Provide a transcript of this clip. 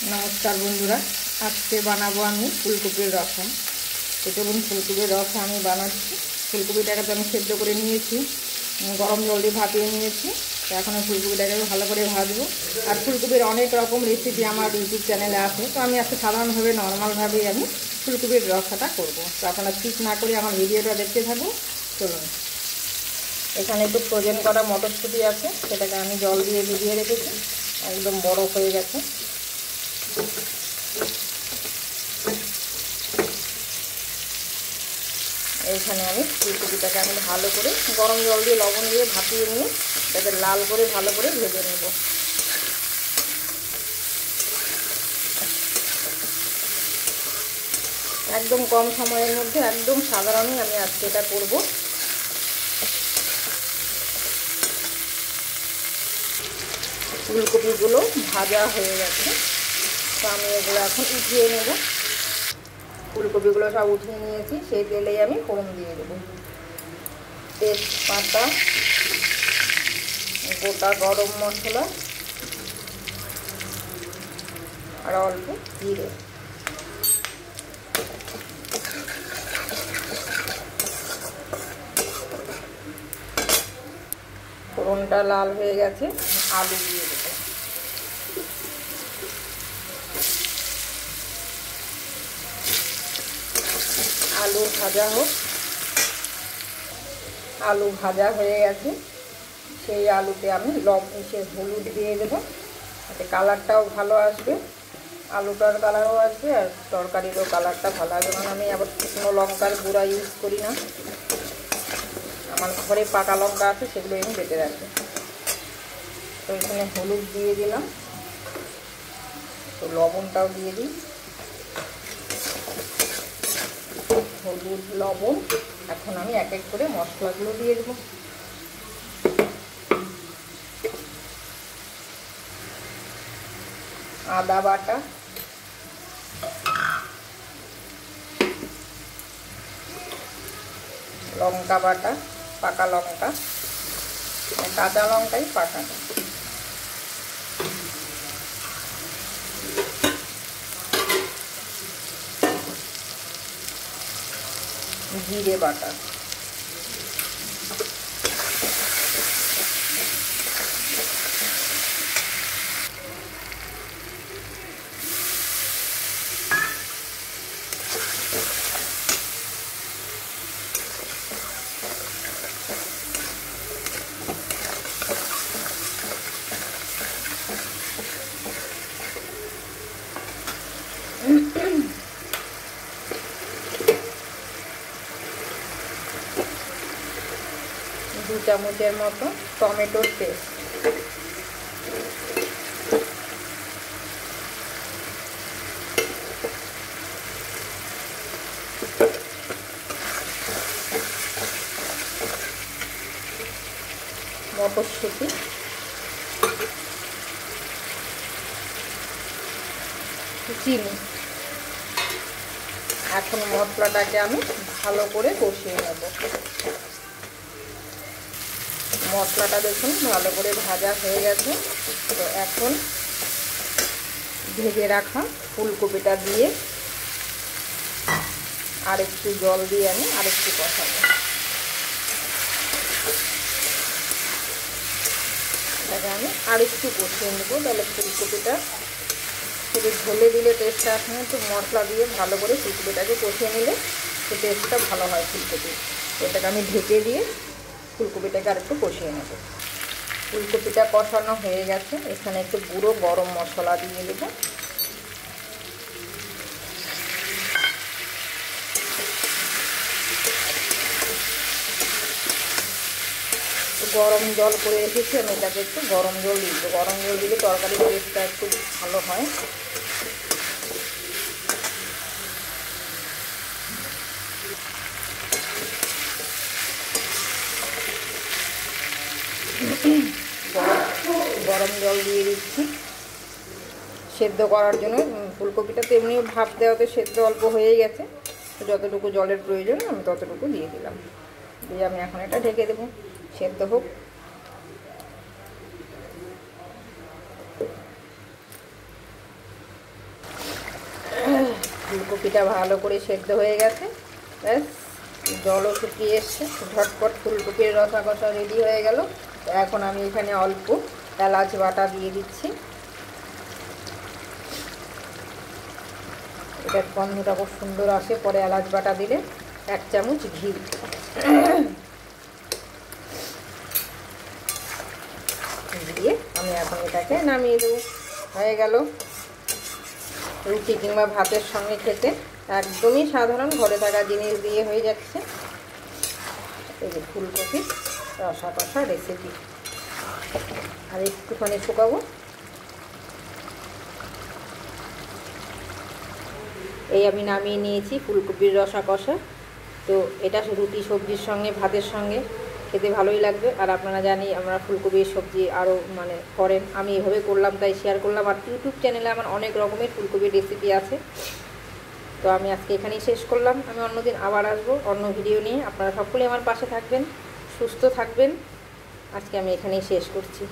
नमस्कार बंधुरा आज के बनाबो आमी फुलकपिर रसा। तो चलुन फुलकपिर रसा आमी बानाচ্ছি। फुलकपिटाके तो आमी सेদ্ধ करे निয়েছি, गरम जल दिए भापिয়ে নিয়েছি। तो এখন फुलकपिटाके ভালো করে ভাজবো। আর ফুলকপির অনেক রকম রেসিপি আমার ইউটিউব চ্যানেলে আছে। তো আমি আজকে সাধারণভাবে নরমালভাবেই আমি ফুলকপির রসাটা করব। তো আপনারা স্কিপ না করে আমার ভিডিওটা দেখতে থাকুন। চলুন, এখানে একটু ফ্রোজেন করা মটরশুঁটি আছে, সেটাকে আমি জল দিয়ে ভিজিয়ে রেখেছি, একদম বরফ হয়ে গেছে। এইখানে আমি ফুলকপিটাকে আমি ভালো করে গরম জল দিয়ে লবণ দিয়ে ভাপিয়ে নিয়ে এটাকে লাল করে ভালো করে ভেজে নেব। একদম কম সময়ের মধ্যে একদম সাধারণই আমি আজকে এটা করব। ফুলকপিগুলো ভাজা হয়ে গেছে, তো আমি এগুলো এখন উঠিয়ে নেব। ফুলকপিগুলো সব উঠিয়ে নিয়েছি, সেই তেলেই আমি ফোড়ন দিয়ে দেবো। তেজপাতা, গোটা গরম মশলা আর অল্প জিরে। ফোড়নটা লাল হয়ে গেছে, আলু দিয়ে দেবো। আলু ভাজা হোক। আলু ভাজা হয়ে গেছে, সেই আলুতে আমি হলুদ দিয়ে দেবো, তাতে কালারটাও ভালো আসবে, আলুটার কালারও আসবে আর তরকারিরও কালারটা ভালো আসবে। কারণ আমি আবার শুকনো লঙ্কার গুঁড়া ইউজ করি না, আমার ঘরে পাকা লঙ্কা আছে, সেগুলো আমি বেটে রাখি। তো এখানে হলুদ দিয়ে দিলাম, তো লবণটাও দিয়ে দিই। হলুদ, লবণ। এখন আমি এক এক করে মশলাগুলো দিয়ে দেবো। আদা বাটা, লঙ্কা বাটা, পাকা লঙ্কা, কাঁচা লঙ্কাই পাকানো, জিরে বাটা, দু চামচের মতো টমেটোর পেস্ট, মটরশুঁটি, চিনি। এখন মশলাটাকে আমি ভালো করে কষিয়ে নেব। মশলাটা দেখুন ভালো করে ভাজা হয়ে গেছে। তো এখন ভেজে রাখা ফুলকপিটা দিয়ে আর একটু জল দিয়ে আমি আরেকটু কষাবো। এটাকে আমি আরেকটু কষিয়ে নেবো, তাহলে ফুলকপিটা শুধু ঝোলে দিলে টেস্টটা আসে না, তো মশলা দিয়ে ভালো করে ফুলকপিটাকে কষিয়ে নিলে তো টেস্টটা ভালো হয় ফুলকপির। এটাকে আমি ঢেকে দিয়ে ফুলকপিটাকে আর একটু কষিয়ে নেব। ফুলকপিটা কষানো হয়ে গেছে, এখানে একটু গুঁড়ো গরম মশলা দিয়ে দেবো। গরম জল করে রেখেছি, আমি এটাকে একটু গরম জল দিয়ে দেবো। গরম জল দিলে তরকারির টেস্টটা একটু ভালো হয়। গরম জল দিয়ে দিচ্ছি সেদ্ধ করার জন্য। ফুলকপিটা তো এমনি ভাপ দেওয়াতে সেদ্ধ অল্প হয়ে গেছে, তো যতটুকু জলের প্রয়োজন আমি ততটুকু দিয়ে দিলাম। দিয়ে আমি এখন এটা ঢেকে দেবো, সেদ্ধ হোক। ফুলকপিটা ভালো করে সেদ্ধ হয়ে গেছে, ব্যাস জলও শুকিয়ে এসছে, ঝটপট ফুলকপির রসা কষা রেডি হয়ে গেল। তো এখন আমি এখানে অল্প এলাচ বাটা দিয়ে দিচ্ছি, এটার গন্ধটা খুব সুন্দর আসে পরে এলাচ বাটা দিলে। 1 চামচ ঘি দিয়ে আমি এখন এটাকে নামিয়ে দেবো। হয়ে গেল। রুটি কিংবা ভাতের সঙ্গে খেতে একদমই সাধারণ ঘরে থাকা জিনিস দিয়ে হয়ে যাচ্ছে এই যে ফুলকপি রসা কষা রেসিপি। আর একটুখানি শুকাবো। এই আমি নামিয়ে নিয়েছি ফুলকপির রসা কষা। তো এটা রুটি সবজির সঙ্গে ভাতের সঙ্গে খেতে ভালোই লাগবে। আর আপনারা জানি আমরা ফুলকপির সবজি আরও মানে করেন, আমি এভাবে করলাম তাই শেয়ার করলাম। আর ইউটিউব চ্যানেলে আমার অনেক রকমের ফুলকপির রেসিপি আছে। তো আমি আজকে এখানেই শেষ করলাম। আমি অন্যদিন আবার আসবো অন্য ভিডিও নিয়ে। আপনারা সকলেই আমার পাশে থাকবেন, সুস্থ থাকবেন। আজকে আমি এখানেই শেষ করছি।